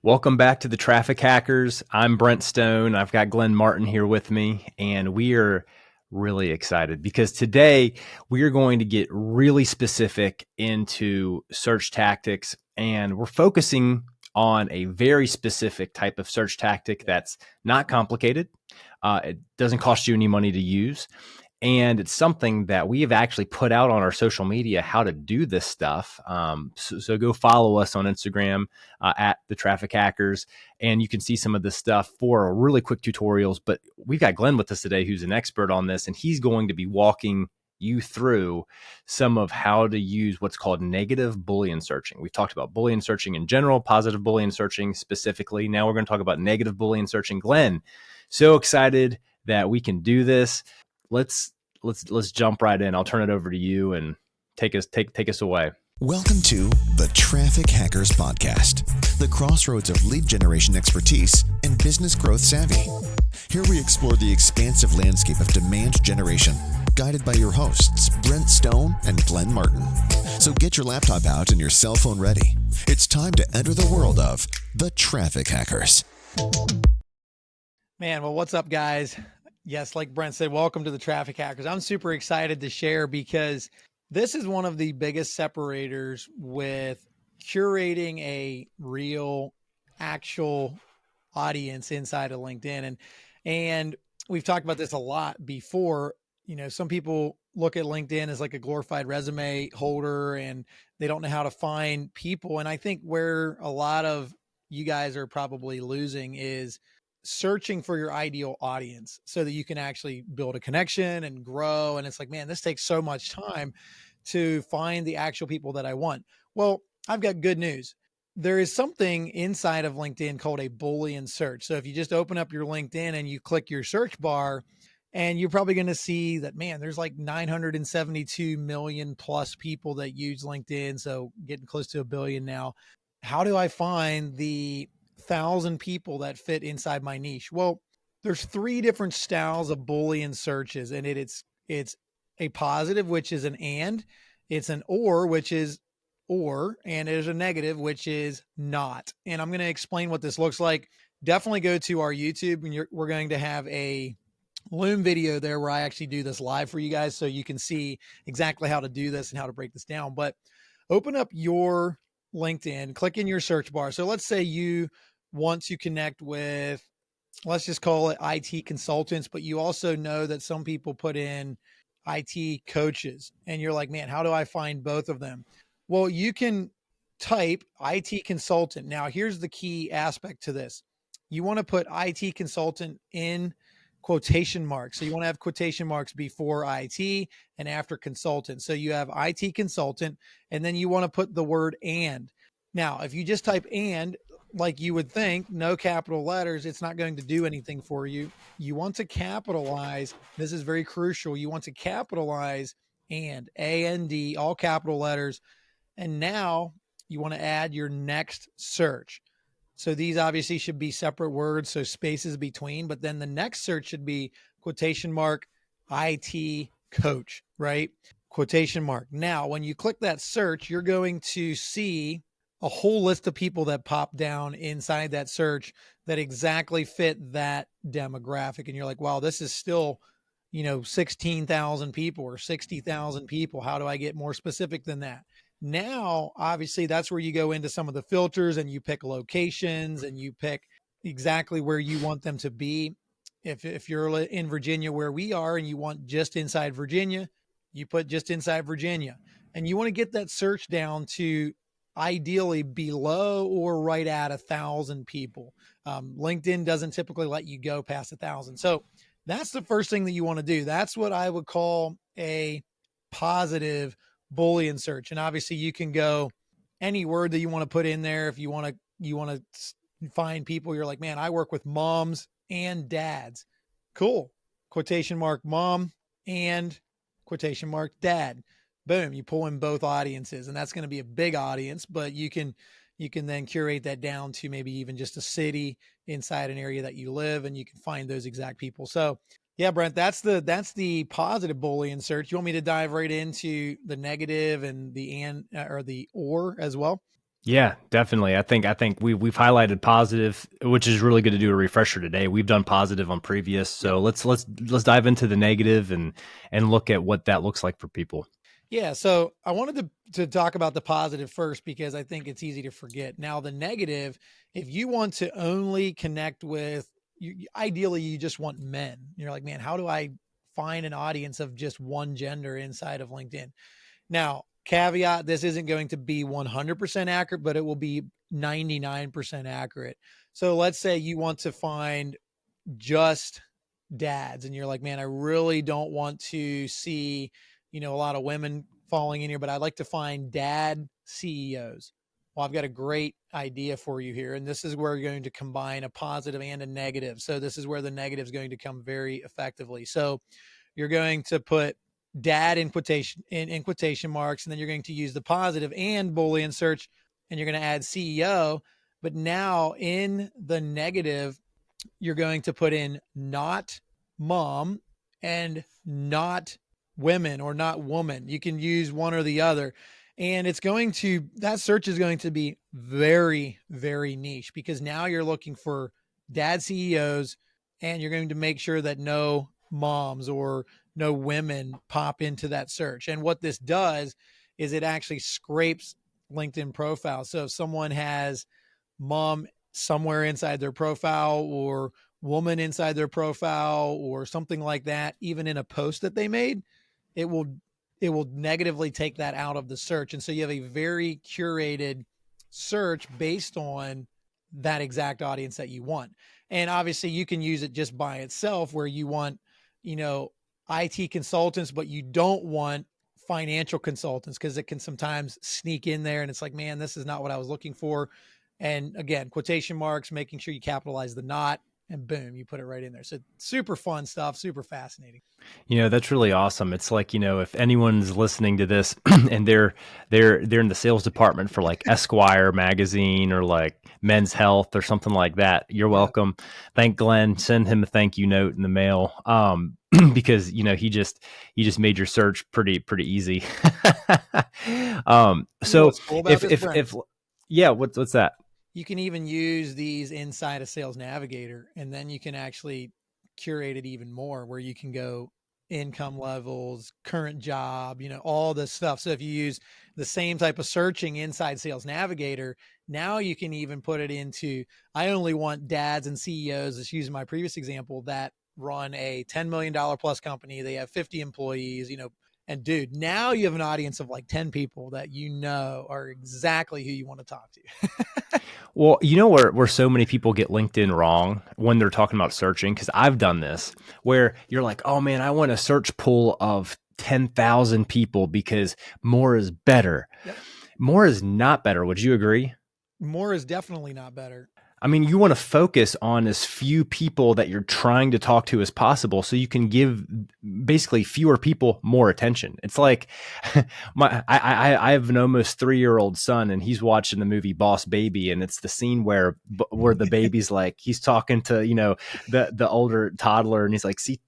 Welcome back to the Traffic Hackers. I'm Brent Stone. I've got Glenn Martin here with me, and we are really excited because today we are going to get really specific into search tactics, and we're focusing on a very specific type of search tactic that's not complicated. It doesn't cost you any money to use. And it's something that we have actually put out on our social media how to do this stuff. So go follow us on Instagram at the Traffic Hackers, and you can see some of this stuff for really quick tutorials. But we've got Glenn with us today, who's an expert on this, and he's going to be walking you through some of how to use what's called negative Boolean searching. We've talked about Boolean searching in general, positive Boolean searching specifically. Now we're going to talk about negative Boolean searching. Glenn, so excited that we can do this. Let's jump right in. I'll turn it over to you and take us away. Welcome to the Traffic Hackers Podcast, the crossroads of lead generation expertise and business growth savvy. Here we explore the expansive landscape of demand generation, guided by your hosts, Brent Stone and Glenn Martin. So get your laptop out and your cell phone ready. It's time to enter the world of the Traffic Hackers. Man, well, what's up, guys? Yes, like Brent said, welcome to the Traffic Hackers. I'm super excited to share because this is one of the biggest separators with curating a real, actual audience inside of LinkedIn. And we've talked about this a lot before. You know, some people look at LinkedIn as like a glorified resume holder and they don't know how to find people. And I think where a lot of you guys are probably losing is searching for your ideal audience so that you can actually build a connection and grow. And it's like, man, this takes so much time to find the actual people that I want. Well, I've got good news. There is something inside of LinkedIn called a Boolean search. So if you just open up your LinkedIn and you click your search bar, and you're probably going to see that, man, there's like 972 million plus people that use LinkedIn. So getting close to 1 billion now. How do I find the 1,000 people that fit inside my niche? Well, there's 3 different styles of Boolean searches, and it's a positive, which is an and, it's an or, which is or, and there's a negative, which is not. And I'm going to explain what this looks like. Definitely go to our YouTube, and we're going to have a Loom video there where I actually do this live for you guys so you can see exactly how to do this and how to break this down. But open up your LinkedIn, click in your search bar. So let's say you want to connect with, let's just call it IT consultants, but you also know that some people put in IT coaches and you're like, man, how do I find both of them? Well, you can type IT consultant. Now, here's the key aspect to this. You want to put IT consultant in quotation marks. So you want to have quotation marks before IT and after consultant. So you have IT consultant, and then you want to put the word and. Now, if you just type and, like you would think, no capital letters, it's not going to do anything for you. You want to capitalize. This is very crucial. You want to capitalize and, A-N-D, all capital letters. And now you want to add your next search. So these obviously should be separate words, so spaces between, but then the next search should be quotation mark IT coach, right? Quotation mark. Now, when you click that search, you're going to see a whole list of people that pop down inside that search that exactly fit that demographic. And you're like, wow, this is still, 16,000 people or 60,000 people. How do I get more specific than that? Now, obviously, that's where you go into some of the filters and you pick locations and you pick exactly where you want them to be. If you're in Virginia where we are and you want just inside Virginia, you put just inside Virginia. And you want to get that search down to ideally below or right at 1,000 people. LinkedIn doesn't typically let you go past 1,000. So that's the first thing that you want to do. That's what I would call a positive Boolean search. And obviously you can go any word that you want to put in there. If you want to find people, you're like, man, I work with moms and dads. Cool. Quotation mark mom and quotation mark dad. Boom, you pull in both audiences, and that's going to be a big audience, but you can then curate that down to maybe even just a city inside an area that you live, and you can find those exact people. So yeah, Brent, that's the positive Boolean search. You want me to dive right into the negative and the and or the or as well? Yeah, definitely. I think we've highlighted positive, which is really good to do a refresher today. We've done positive on previous, Yep. so let's dive into the negative and look at what that looks like for people. Yeah, so I wanted to talk about the positive first because I think it's easy to forget. Now, the negative, if you want to only connect with you, ideally you just want men. You're like, man, how do I find an audience of just one gender inside of LinkedIn? Now, caveat, this isn't going to be 100% accurate, but it will be 99% accurate. So let's say you want to find just dads and you're like, man, I really don't want to see, a lot of women falling in here, but I'd like to find dad CEOs. Well, I've got a great idea for you here. And this is where you're going to combine a positive and a negative. So this is where the negative is going to come very effectively. So you're going to put dad in quotation marks, and then you're going to use the positive and Boolean search, and you're going to add CEO. But now in the negative, you're going to put in not mom and not women or not woman. You can use one or the other. And that search is going to be very, very niche because now you're looking for dad CEOs and you're going to make sure that no moms or no women pop into that search. And what this does is it actually scrapes LinkedIn profiles. So if someone has mom somewhere inside their profile or woman inside their profile or something like that, even in a post that they made, it will negatively take that out of the search. And so you have a very curated search based on that exact audience that you want. And obviously you can use it just by itself where you want, IT consultants, but you don't want financial consultants because it can sometimes sneak in there and it's like, man, this is not what I was looking for. And again, quotation marks, making sure you capitalize the not, and boom, you put it right in there. So super fun stuff, super fascinating. That's really awesome. It's like, if anyone's listening to this and they're in the sales department for like Esquire magazine or like Men's Health or something like that, you're Yeah. welcome. Thank Glenn, send him a thank you note in the mail. Because he just made your search pretty easy. You know So what's cool about if this, Brent? yeah, what's that? You can even use these inside a Sales Navigator, and then you can actually curate it even more where you can go income levels, current job, all this stuff. So if you use the same type of searching inside Sales Navigator, now you can even put it into, I only want dads and CEOs, let's use my previous example, that run a $10 million plus company. They have 50 employees, and dude, now you have an audience of like 10 people that are exactly who you want to talk to. Well, where so many people get LinkedIn wrong when they're talking about searching, because I've done this, where you're like, oh man, I want a search pool of 10,000 people because more is better. Yep. More is not better. Would you agree? More is definitely not better. I mean, you want to focus on as few people that you're trying to talk to as possible so you can give basically fewer people more attention. It's like I have an almost 3-year-old son and he's watching the movie Boss Baby, and it's the scene where the baby's like, he's talking to, the older toddler, and he's like, see,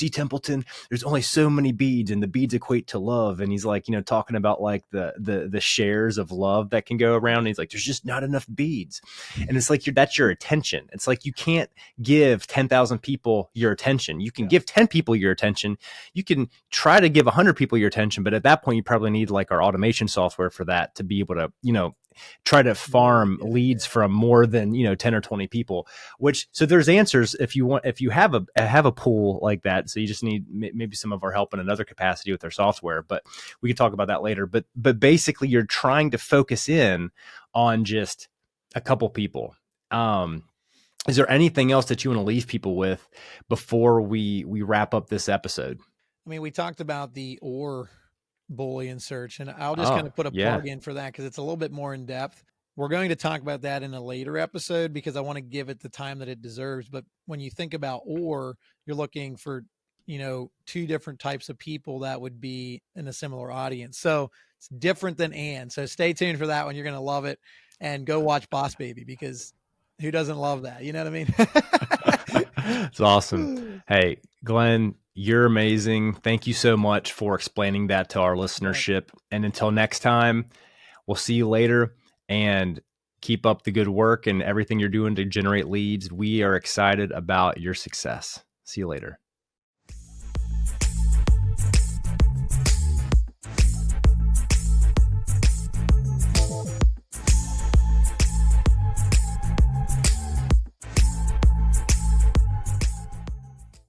Templeton, there's only so many beads and the beads equate to love. And he's like, talking about like the shares of love that can go around. And he's like, there's just not enough beads. And it's like, that's your attention. It's like, you can't give 10,000 people your attention. You can give 10 people your attention. You can try to give 100 people your attention, but at that point you probably need like our automation software for that to be able to, try to farm leads from more than 10 or 20 people. So there's answers if you have a pool like that. So you just need maybe some of our help in another capacity with our software, but we can talk about that later. But basically you're trying to focus in on just a couple people. Is there anything else that you want to leave people with before we wrap up this episode? I mean, we talked about the or Boolean search, and I'll just kind of put a plug in for that because it's a little bit more in depth. We're going to talk about that in a later episode because I want to give it the time that it deserves. But when you think about or, you're looking for, two different types of people that would be in a similar audience. So it's different than and. So stay tuned for that one. You're going to love it, and go watch Boss Baby because who doesn't love that? You know what I mean? It's awesome. Hey, Glenn, you're amazing. Thank you so much for explaining that to our listenership. And until next time, we'll see you later. and keep up the good work and everything you're doing to generate leads. We are excited about your success. See you later.